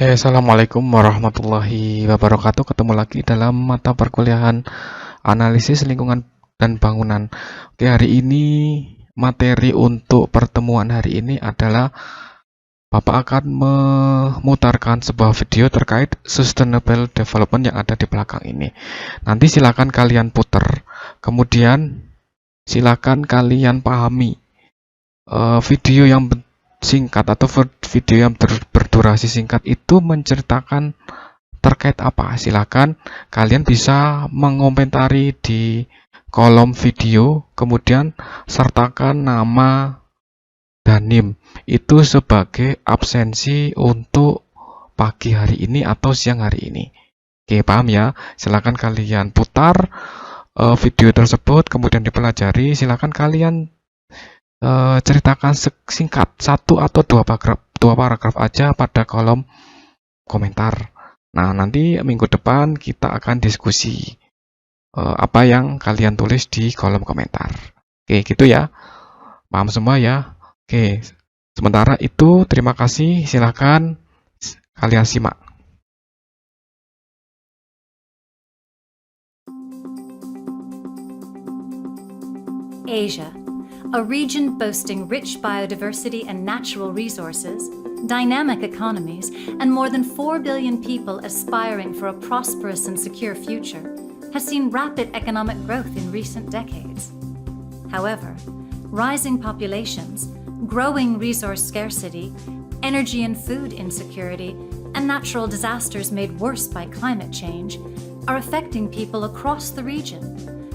Assalamualaikum warahmatullahi wabarakatuh. Ketemu lagi dalam mata perkuliahan analisis lingkungan dan bangunan. Oke, hari ini materi untuk pertemuan hari ini adalah Bapak akan memutarkan sebuah video terkait sustainable development yang ada di belakang ini. Nanti silakan kalian putar, kemudian silakan kalian pahami video yang singkat atau video yang berdurasi singkat itu menceritakan terkait apa. Silakan kalian bisa mengomentari di kolom video, kemudian sertakan nama dan NIM itu sebagai absensi untuk pagi hari ini atau siang hari ini. Oke, paham ya? Silakan kalian putar video tersebut, kemudian dipelajari. Silakan kalian ceritakan singkat, satu atau dua paragraf aja pada kolom komentar. Nah, nanti minggu depan kita akan diskusi apa yang kalian tulis di kolom komentar. Oke, gitu ya. Paham semua ya? Oke, sementara itu terima kasih. Silakan kalian simak. Asia, a region boasting rich biodiversity and natural resources, dynamic economies, and more than 4 billion people aspiring for a prosperous and secure future, has seen rapid economic growth in recent decades. However, rising populations, growing resource scarcity, energy and food insecurity, and natural disasters made worse by climate change are affecting people across the region,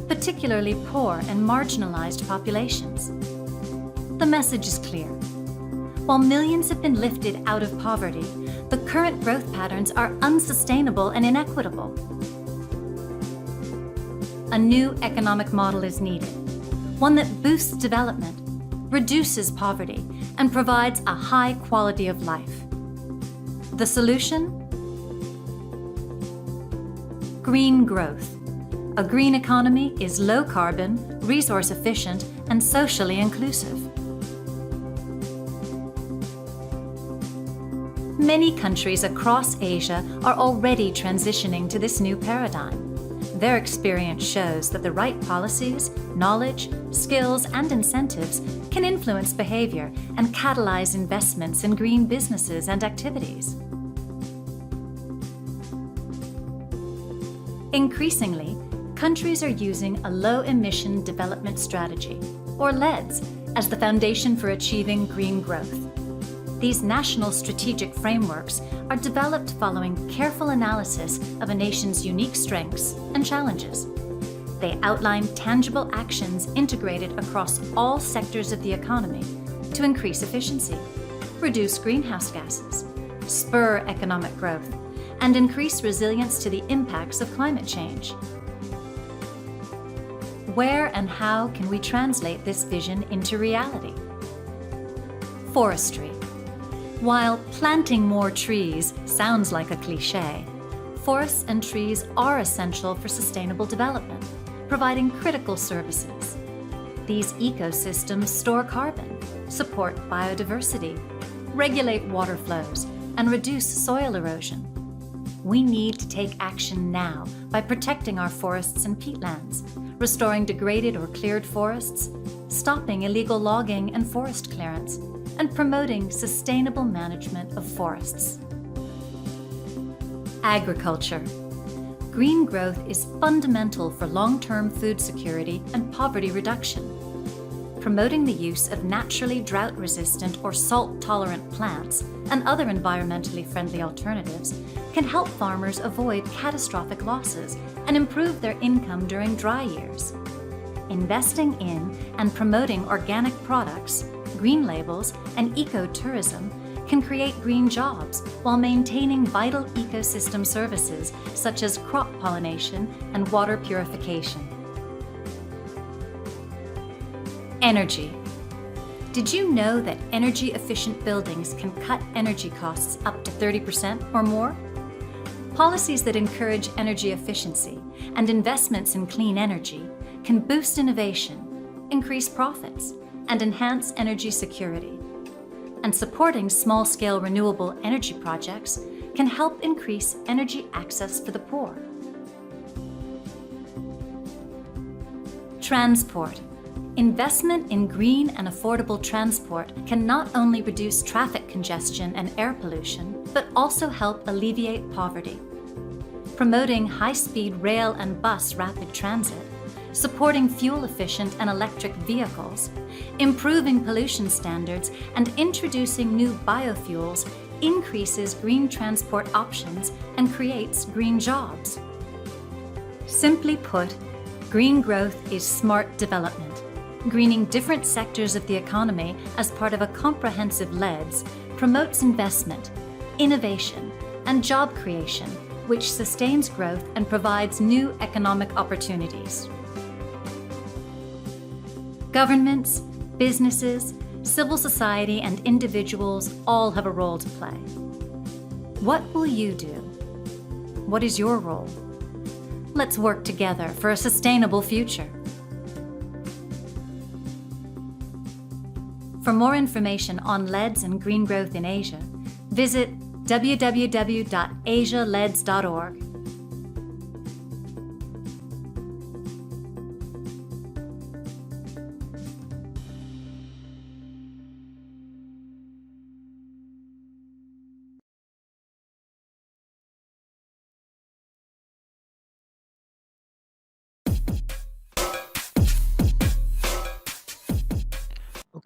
particularly poor and marginalized populations. The message is clear. While millions have been lifted out of poverty, the current growth patterns are unsustainable and inequitable. A new economic model is needed, one that boosts development, reduces poverty, and provides a high quality of life. The solution? Green growth. A green economy is low carbon, resource efficient, and socially inclusive. Many countries across Asia are already transitioning to this new paradigm. Their experience shows that the right policies, knowledge, skills, and incentives can influence behavior and catalyze investments in green businesses and activities. Increasingly, countries are using a low-emission development strategy, or LEDS, as the foundation for achieving green growth. These national strategic frameworks are developed following careful analysis of a nation's unique strengths and challenges. They outline tangible actions integrated across all sectors of the economy to increase efficiency, reduce greenhouse gases, spur economic growth, and increase resilience to the impacts of climate change. Where and how can we translate this vision into reality? Forestry. While planting more trees sounds like a cliché, forests and trees are essential for sustainable development, providing critical services. These ecosystems store carbon, support biodiversity, regulate water flows, and reduce soil erosion. We need to take action now by protecting our forests and peatlands, restoring degraded or cleared forests, stopping illegal logging and forest clearance, and promoting sustainable management of forests. Agriculture. Green growth is fundamental for long-term food security and poverty reduction. Promoting the use of naturally drought-resistant or salt-tolerant plants and other environmentally friendly alternatives can help farmers avoid catastrophic losses and improve their income during dry years. Investing in and promoting organic products, green labels, and ecotourism can create green jobs while maintaining vital ecosystem services such as crop pollination and water purification. Energy. Did you know that energy-efficient buildings can cut energy costs up to 30% or more? Policies that encourage energy efficiency and investments in clean energy can boost innovation, increase profits, and enhance energy security. And supporting small-scale renewable energy projects can help increase energy access for the poor. Transport. Investment in green and affordable transport can not only reduce traffic congestion and air pollution, but also help alleviate poverty. Promoting high-speed rail and bus rapid transit, supporting fuel-efficient and electric vehicles, improving pollution standards, and introducing new biofuels increases green transport options and creates green jobs. Simply put, green growth is smart development, greening different sectors of the economy as part of a comprehensive LEDS promotes investment, innovation, and job creation, which sustains growth and provides new economic opportunities. Governments, businesses, civil society, and individuals all have a role to play. What will you do? What is your role? Let's work together for a sustainable future. For more information on LEDS and green growth in Asia, visit www.asialeds.org.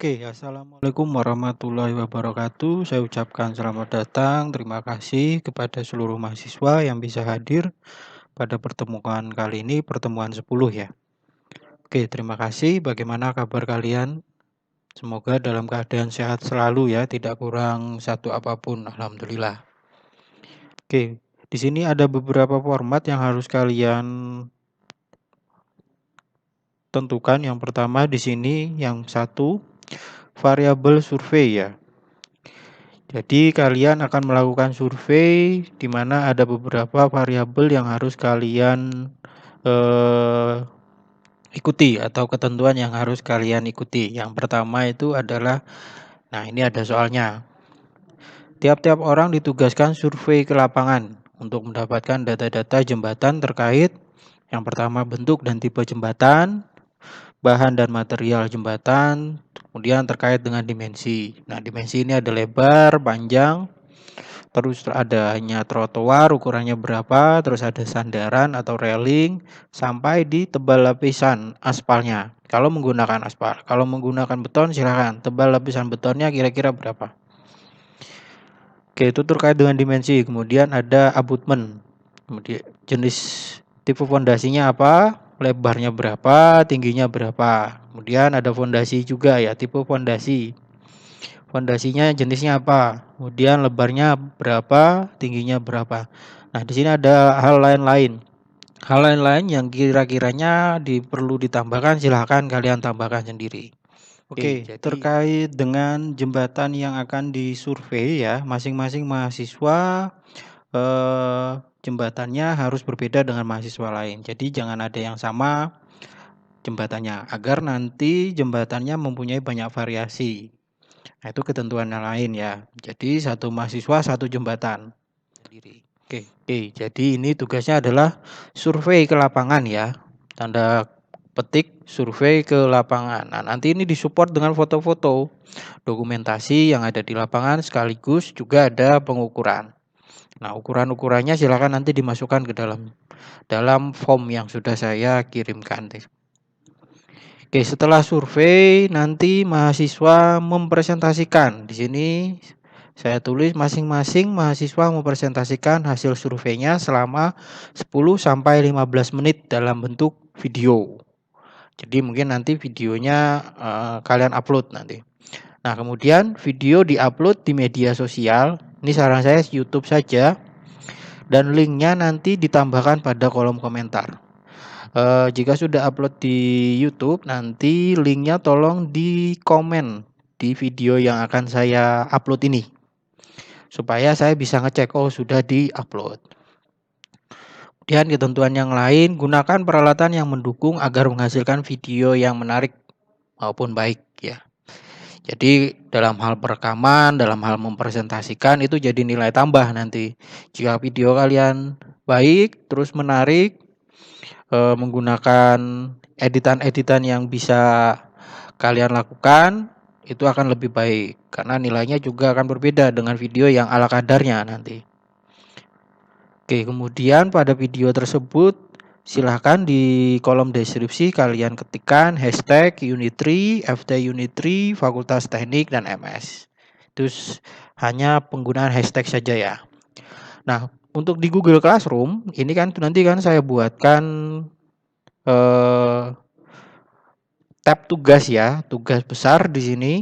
Oke, assalamualaikum warahmatullahi wabarakatuh. Saya ucapkan selamat datang. Terima kasih kepada seluruh mahasiswa yang bisa hadir pada pertemuan kali ini, pertemuan 10 ya. Oke, terima kasih. Bagaimana kabar kalian? Semoga dalam keadaan sehat selalu ya, tidak kurang satu apapun. Alhamdulillah. Oke, di sini ada beberapa format yang harus kalian tentukan. Yang pertama di sini yang satu variabel survei ya. Jadi kalian akan melakukan survei di mana ada beberapa variabel yang harus kalian ikuti atau ketentuan yang harus kalian ikuti. Yang pertama itu adalah, nah ini ada soalnya. Tiap-tiap orang ditugaskan survei ke lapangan untuk mendapatkan data-data jembatan terkait yang pertama bentuk dan tipe jembatan, bahan dan material jembatan, kemudian terkait dengan dimensi. Nah, dimensi ini ada lebar, panjang, terus adanya trotoar, ukurannya berapa, terus ada sandaran atau railing, sampai di tebal lapisan aspalnya. Kalau menggunakan aspal, kalau menggunakan beton silakan, tebal lapisan betonnya kira-kira berapa. Oke, itu terkait dengan dimensi. Kemudian ada abutment, kemudian jenis tipe fondasinya apa, lebarnya berapa, tingginya berapa. Kemudian ada fondasi juga ya, tipe fondasi. Fondasinya jenisnya apa? Kemudian lebarnya berapa, tingginya berapa. Nah, di sini ada hal lain-lain. Hal lain-lain yang kira-kiranya perlu ditambahkan, silahkan kalian tambahkan sendiri. Oke, terkait dengan jembatan yang akan disurvei ya, masing-masing mahasiswa jembatannya harus berbeda dengan mahasiswa lain. Jadi jangan ada yang sama jembatannya agar nanti jembatannya mempunyai banyak variasi. Nah, itu ketentuan yang lain ya. Jadi satu mahasiswa satu jembatan. Oke, jadi ini tugasnya adalah survei ke lapangan ya. Tanda petik survei ke lapangan. Nah, nanti ini disupport dengan foto-foto, dokumentasi yang ada di lapangan sekaligus juga ada pengukuran. Nah, ukuran-ukurannya silakan nanti dimasukkan ke dalam form yang sudah saya kirimkan. Oke, setelah survei nanti mahasiswa mempresentasikan. Di sini saya tulis masing-masing mahasiswa mempresentasikan hasil surveinya selama 10 sampai 15 menit dalam bentuk video. Jadi mungkin nanti videonya kalian upload nanti. Nah, kemudian video diupload di media sosial. Ini saran saya YouTube saja. Dan linknya nanti ditambahkan pada kolom komentar. Jika sudah upload di YouTube, nanti linknya tolong di komen di video yang akan saya upload ini. Supaya saya bisa ngecek, oh sudah di-upload. Kemudian ketentuan yang lain, gunakan peralatan yang mendukung agar menghasilkan video yang menarik maupun baik ya. Jadi dalam hal perekaman, dalam hal mempresentasikan itu jadi nilai tambah nanti. Jika video kalian baik, terus menarik, menggunakan editan-editan yang bisa kalian lakukan, itu akan lebih baik karena nilainya juga akan berbeda dengan video yang ala kadarnya nanti. Oke, kemudian pada video tersebut silahkan di kolom deskripsi kalian ketikkan hashtag Unit3, FT Unit3, Fakultas Teknik, dan MS. Terus hanya penggunaan hashtag saja ya. Nah, untuk di Google Classroom, ini kan nanti kan saya buatkan tab tugas ya, tugas besar di sini.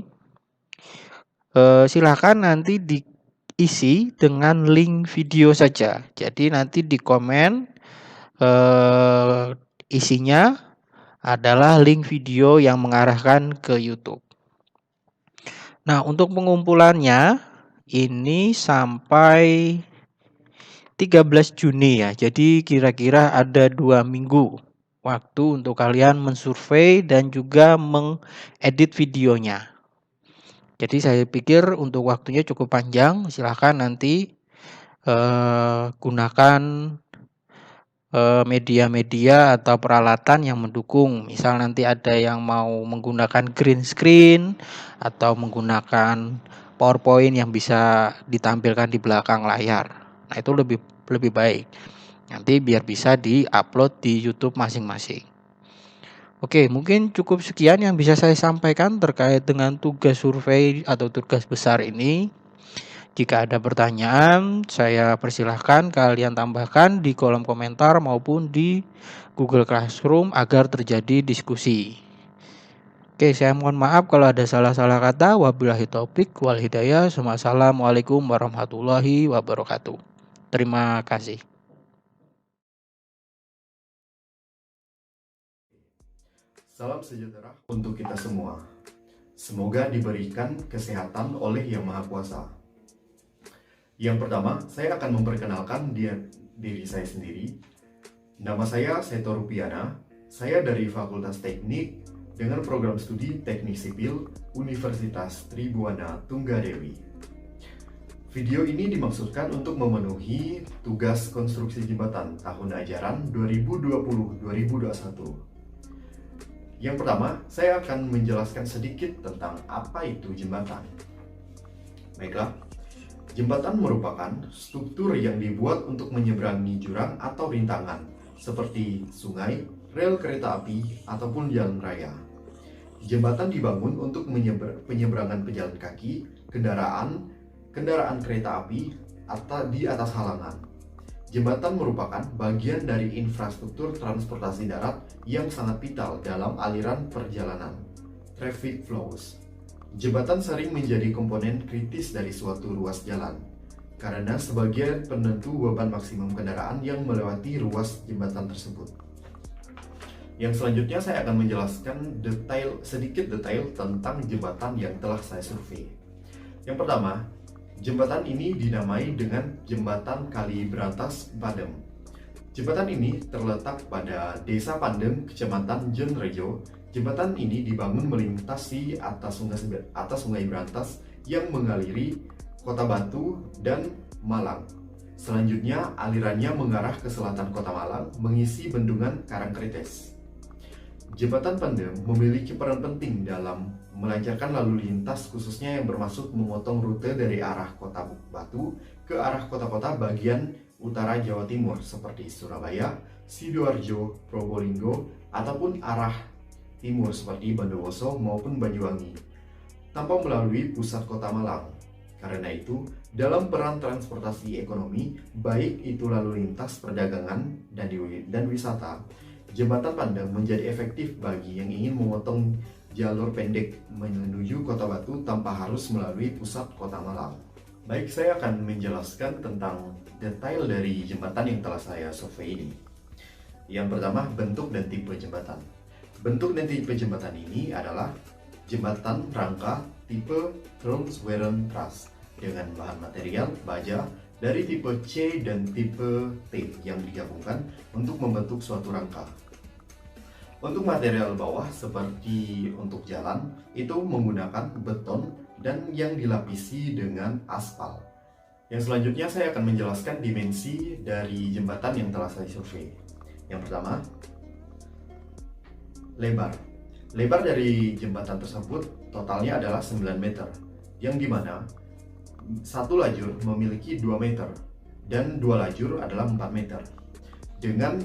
Silahkan nanti diisi dengan link video saja. Jadi nanti di komen isinya adalah link video yang mengarahkan ke YouTube. Nah, untuk pengumpulannya ini sampai 13 Juni ya. Jadi kira-kira ada 2 minggu waktu untuk kalian mensurvei dan juga mengedit videonya. Jadi saya pikir untuk waktunya cukup panjang. Silahkan nanti gunakan media-media atau peralatan yang mendukung. Misal nanti ada yang mau menggunakan green screen atau menggunakan PowerPoint yang bisa ditampilkan di belakang layar. Nah, itu lebih baik. Nanti biar bisa di-upload di YouTube masing-masing. Oke, mungkin cukup sekian yang bisa saya sampaikan terkait dengan tugas survei atau tugas besar ini. Jika ada pertanyaan, saya persilahkan kalian tambahkan di kolom komentar maupun di Google Classroom agar terjadi diskusi. Oke, saya mohon maaf kalau ada salah-salah kata. Wabillahi taufik wal hidayah. Wassalamualaikum warahmatullahi wabarakatuh. Terima kasih. Salam sejahtera untuk kita semua. Semoga diberikan kesehatan oleh Yang Maha Kuasa. Yang pertama, saya akan memperkenalkan diri saya sendiri. Nama saya Seto Rupiana. Saya dari Fakultas Teknik dengan program studi Teknik Sipil Universitas Tribuana Tunggadewi. Video ini dimaksudkan untuk memenuhi tugas konstruksi jembatan tahun ajaran 2020-2021. Yang pertama, saya akan menjelaskan sedikit tentang apa itu jembatan. Baiklah, jembatan merupakan struktur yang dibuat untuk menyeberangi jurang atau rintangan, seperti sungai, rel kereta api, ataupun jalan raya. Jembatan dibangun untuk penyeberangan pejalan kaki, kendaraan kereta api, atau di atas halangan. Jembatan merupakan bagian dari infrastruktur transportasi darat yang sangat vital dalam aliran perjalanan, traffic flows. Jembatan sering menjadi komponen kritis dari suatu ruas jalan, karena sebagai penentu beban maksimum kendaraan yang melewati ruas jembatan tersebut. Yang selanjutnya saya akan menjelaskan sedikit detail tentang jembatan yang telah saya survei. Yang pertama, jembatan ini dinamai dengan Jembatan Kali Brantas Padem. Jembatan ini terletak pada Desa Pandem, Kecamatan Jenrejo. Jembatan ini dibangun melintasi atas Sungai Brantas yang mengaliri Kota Batu dan Malang. Selanjutnya, alirannya mengarah ke selatan Kota Malang, mengisi bendungan Karangkrites. Jembatan Pandem memiliki peran penting dalam melancarkan lalu lintas, khususnya yang bermaksud memotong rute dari arah Kota Batu ke arah kota-kota bagian utara Jawa Timur seperti Surabaya, Sidoarjo, Probolinggo, ataupun arah timur seperti Bondowoso maupun Banyuwangi, tanpa melalui pusat kota Malang. Karena itu, dalam peran transportasi ekonomi, baik itu lalu lintas perdagangan dan wisata, Jembatan Pandem menjadi efektif bagi yang ingin memotong jalur pendek menuju Kota Batu tanpa harus melalui pusat kota Malang. Baik, saya akan menjelaskan tentang detail dari jembatan yang telah saya survei ini. Yang pertama, bentuk dan tipe jembatan. Bentuk dan tipe jembatan ini adalah jembatan rangka tipe Tromsøren Truss dengan bahan material baja dari tipe C dan tipe T yang digabungkan untuk membentuk suatu rangka. Untuk material bawah seperti untuk jalan itu menggunakan beton dan yang dilapisi dengan aspal. Yang selanjutnya saya akan menjelaskan dimensi dari jembatan yang telah saya survei. Yang pertama, lebar. Lebar dari jembatan tersebut totalnya adalah 9 meter, yang dimana satu lajur memiliki 2 meter dan 2 lajur adalah 4 meter. Dengan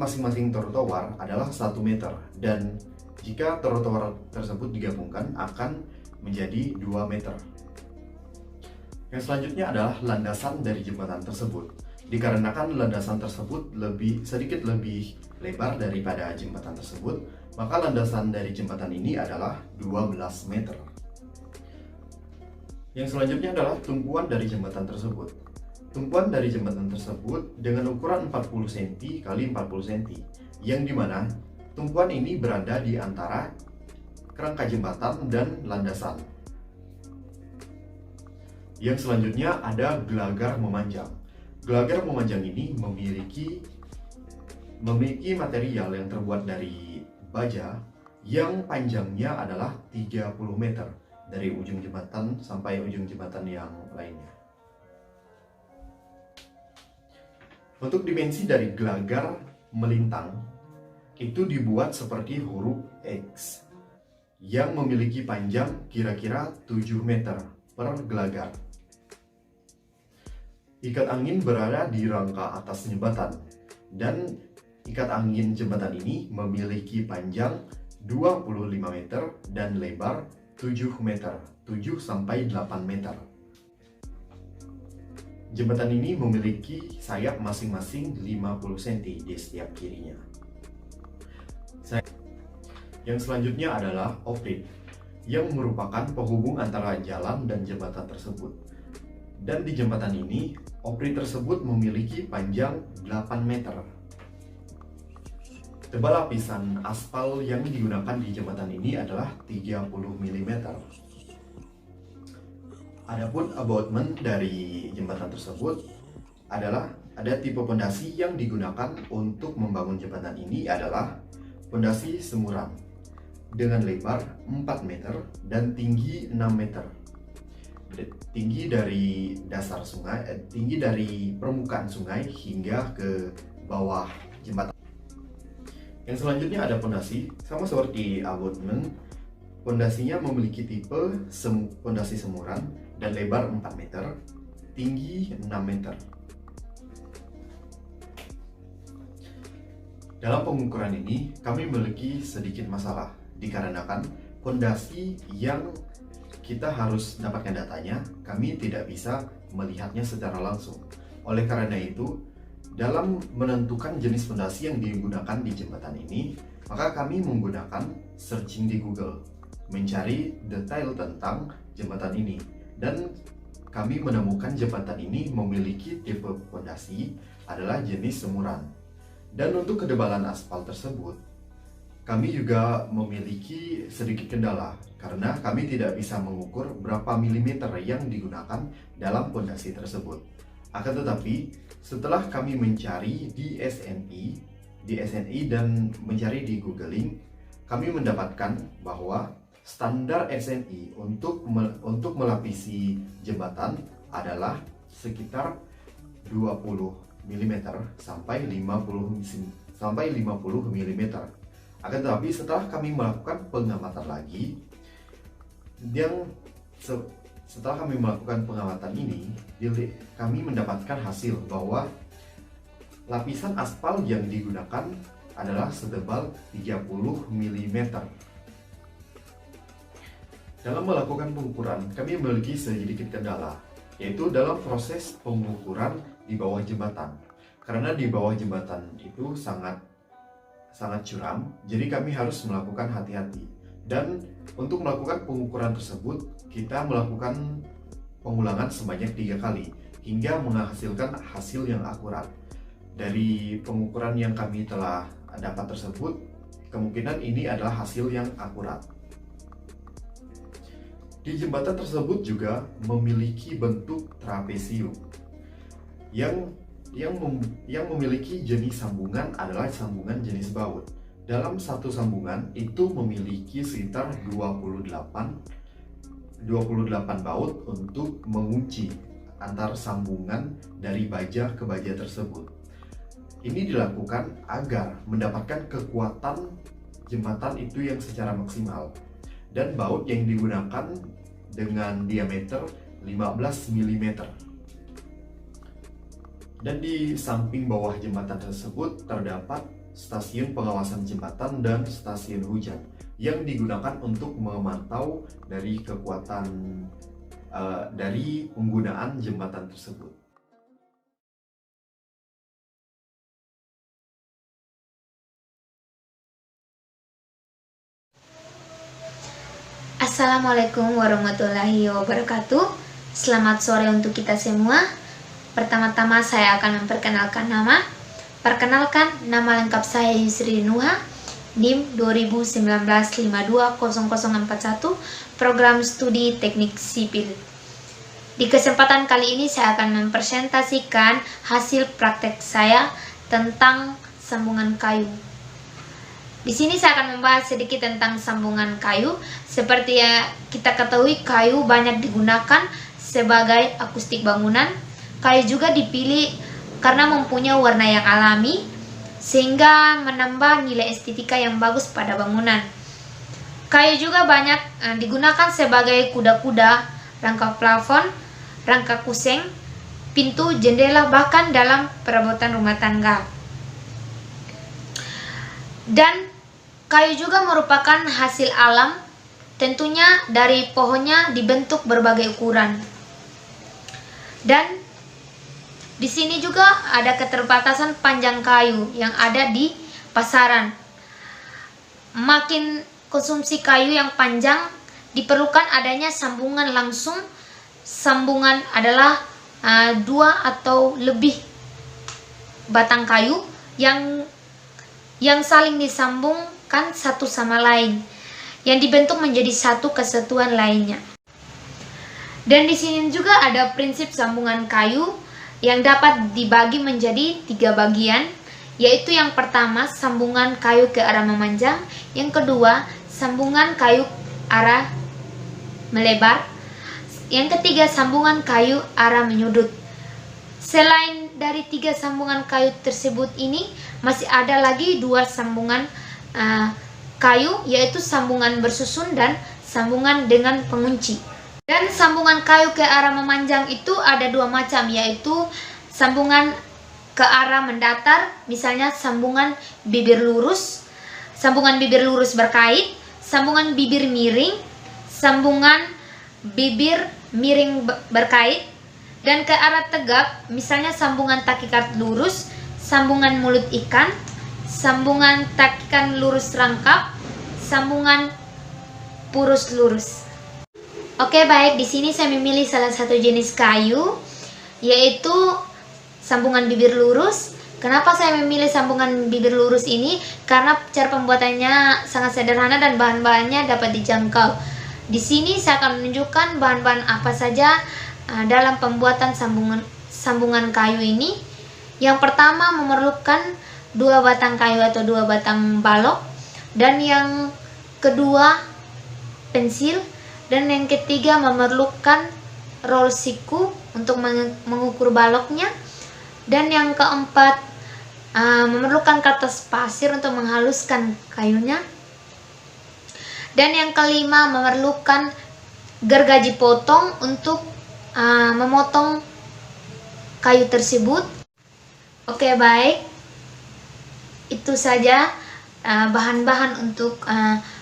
masing-masing trotoar adalah 1 meter, dan jika trotoar tersebut digabungkan akan menjadi 2 meter. Yang selanjutnya adalah landasan dari jembatan tersebut. Dikarenakan landasan tersebut sedikit lebih lebar daripada jembatan tersebut, maka landasan dari jembatan ini adalah 12 meter. Yang selanjutnya adalah tumpuan dari jembatan tersebut. Tumpuan dari jembatan tersebut dengan ukuran 40 cm x 40 cm, yang dimana tumpuan ini berada di antara kerangka jembatan dan landasan. Yang selanjutnya ada gelagar memanjang. Gelagar memanjang ini memiliki material yang terbuat dari baja yang panjangnya adalah 30 meter dari ujung jembatan sampai ujung jembatan yang lainnya. Untuk dimensi dari gelagar melintang itu dibuat seperti huruf X yang memiliki panjang kira-kira 7 meter per gelagar. Ikat angin berada di rangka atas jembatan, dan ikat angin jembatan ini memiliki panjang 25 meter dan lebar 7 meter, 7 sampai 8 meter. Jembatan ini memiliki sayap masing-masing 50 cm di setiap kirinya. Yang selanjutnya adalah oprit, yang merupakan penghubung antara jalan dan jembatan tersebut. Dan di jembatan ini, oprit tersebut memiliki panjang 8 meter. Tebal lapisan aspal yang digunakan di jembatan ini adalah 30 mm. Adapun abutment dari jembatan tersebut adalah ada tipe pondasi yang digunakan untuk membangun jembatan ini adalah pondasi semuran dengan lebar 4 meter dan tinggi 6 meter. Tinggi dari dasar sungai, tinggi dari permukaan sungai hingga ke bawah jembatan. Yang selanjutnya ada pondasi, sama seperti abutment. Pondasinya memiliki tipe pondasi semuran dan lebar 4 meter, tinggi 6 meter. Dalam pengukuran ini, kami memiliki sedikit masalah dikarenakan pondasi yang kita harus dapatkan datanya, kami tidak bisa melihatnya secara langsung. Oleh karena itu, dalam menentukan jenis pondasi yang digunakan di jembatan ini, maka kami menggunakan searching di Google, mencari detail tentang jembatan ini, dan kami menemukan jembatan ini memiliki tipe pondasi adalah jenis semuran. Dan untuk ketebalan aspal tersebut, kami juga memiliki sedikit kendala karena kami tidak bisa mengukur berapa milimeter yang digunakan dalam pondasi tersebut. Akan tetapi, setelah kami mencari di SNI dan mencari di Googling, kami mendapatkan bahwa standar SNI untuk melapisi jembatan adalah sekitar 20 mm sampai 50 mm. Akan tetapi setelah kami melakukan pengamatan lagi, setelah kami melakukan pengamatan ini, kami mendapatkan hasil bahwa lapisan aspal yang digunakan adalah setebal 30 mm. Dalam melakukan pengukuran, kami memiliki sedikit kendala, yaitu dalam proses pengukuran di bawah jembatan. Karena di bawah jembatan itu sangat curam, jadi kami harus melakukan hati-hati. Dan untuk melakukan pengukuran tersebut, kita melakukan pengulangan sebanyak 3 kali hingga menghasilkan hasil yang akurat. Dari pengukuran yang kami telah dapat tersebut, kemungkinan ini adalah hasil yang akurat. Di jembatan tersebut juga memiliki bentuk trapesium yang memiliki jenis sambungan adalah sambungan jenis baut. Dalam satu sambungan itu memiliki sekitar 28 baut untuk mengunci antar sambungan dari baja ke baja tersebut. Ini dilakukan agar mendapatkan kekuatan jembatan itu yang secara maksimal, dan baut yang digunakan dengan diameter 15 mm. Dan di samping bawah jembatan tersebut terdapat stasiun pengawasan jembatan dan stasiun hujan yang digunakan untuk memantau dari kekuatan dari penggunaan jembatan tersebut. Assalamualaikum warahmatullahi wabarakatuh. Selamat sore untuk kita semua. Pertama-tama saya akan memperkenalkan nama. Perkenalkan, nama lengkap saya Yusri Nuha, NIM 2019520041, Program Studi Teknik Sipil. Di kesempatan kali ini saya akan mempresentasikan hasil praktek saya tentang sambungan kayu. Di sini saya akan membahas sedikit tentang sambungan kayu. Seperti yang kita ketahui, kayu banyak digunakan sebagai akustik bangunan. Kayu juga dipilih karena mempunyai warna yang alami, sehingga menambah nilai estetika yang bagus pada bangunan. Kayu juga banyak digunakan sebagai kuda-kuda, rangka plafon, rangka kuseng, pintu, jendela, bahkan dalam perabotan rumah tangga. Dan kayu juga merupakan hasil alam, tentunya dari pohonnya dibentuk berbagai ukuran. Dan di sini juga ada keterbatasan panjang kayu yang ada di pasaran. Makin konsumsi kayu yang panjang, diperlukan adanya sambungan langsung. Sambungan adalah 2 atau lebih batang kayu yang saling disambungkan satu sama lain, yang dibentuk menjadi satu kesatuan lainnya. Dan di sini juga ada prinsip sambungan kayu yang dapat dibagi menjadi 3 bagian, yaitu yang pertama sambungan kayu ke arah memanjang, yang kedua sambungan kayu arah melebar, yang ketiga sambungan kayu arah menyudut. Selain dari 3 sambungan kayu tersebut ini, masih ada lagi 2 sambungan kayu, yaitu sambungan bersusun dan sambungan dengan pengunci. Dan sambungan kayu ke arah memanjang itu ada 2 macam, yaitu sambungan ke arah mendatar, misalnya sambungan bibir lurus berkait, sambungan bibir miring, sambungan bibir miring berkait. Dan ke arah tegak, misalnya sambungan takikat lurus, sambungan mulut ikan, sambungan takikan lurus rangkap, sambungan purus lurus. Oke, baik, di sini saya memilih salah satu jenis kayu, yaitu sambungan bibir lurus. Kenapa saya memilih sambungan bibir lurus ini? Karena cara pembuatannya sangat sederhana dan bahan-bahannya dapat dijangkau. Di sini saya akan menunjukkan bahan-bahan apa saja dalam pembuatan sambungan kayu ini. Yang pertama memerlukan 2 batang kayu atau 2 batang balok, dan yang kedua pensil, dan yang ketiga memerlukan roll siku untuk mengukur baloknya, dan yang keempat memerlukan kertas pasir untuk menghaluskan kayunya, dan yang kelima memerlukan gergaji potong untuk memotong kayu tersebut. Oke, baik, itu saja bahan-bahan untuk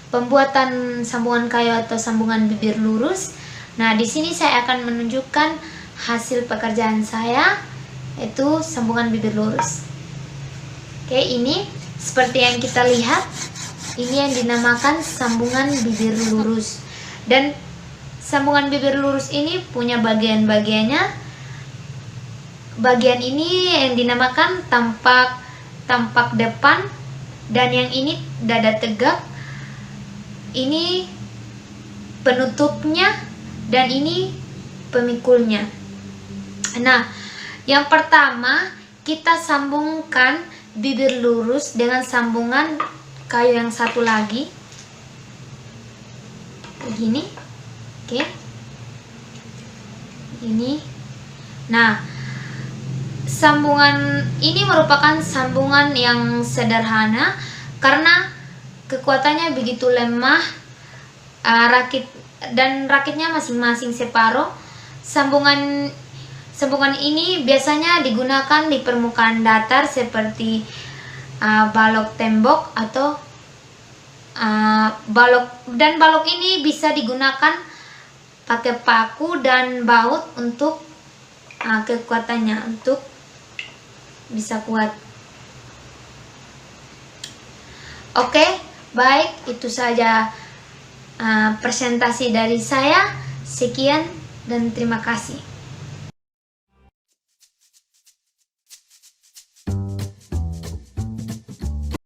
pembuatan sambungan kayu atau sambungan bibir lurus. Nah, di sini saya akan menunjukkan hasil pekerjaan saya, yaitu sambungan bibir lurus. Oke, ini seperti yang kita lihat, ini yang dinamakan sambungan bibir lurus. Dan sambungan bibir lurus ini punya bagian-bagiannya. Bagian ini yang dinamakan tampak depan, dan yang ini dada tegak. Ini penutupnya, dan ini pemikulnya. Nah, yang pertama kita sambungkan bibir lurus dengan sambungan kayu yang satu lagi begini. Oke, ini. Nah, sambungan ini merupakan sambungan yang sederhana karena kekuatannya begitu lemah, rakitnya masing-masing separuh. Sambungan ini biasanya digunakan di permukaan datar seperti balok tembok atau balok ini bisa digunakan pakai paku dan baut untuk kekuatannya untuk bisa kuat. Oke, baik, itu saja presentasi dari saya. Sekian dan terima kasih.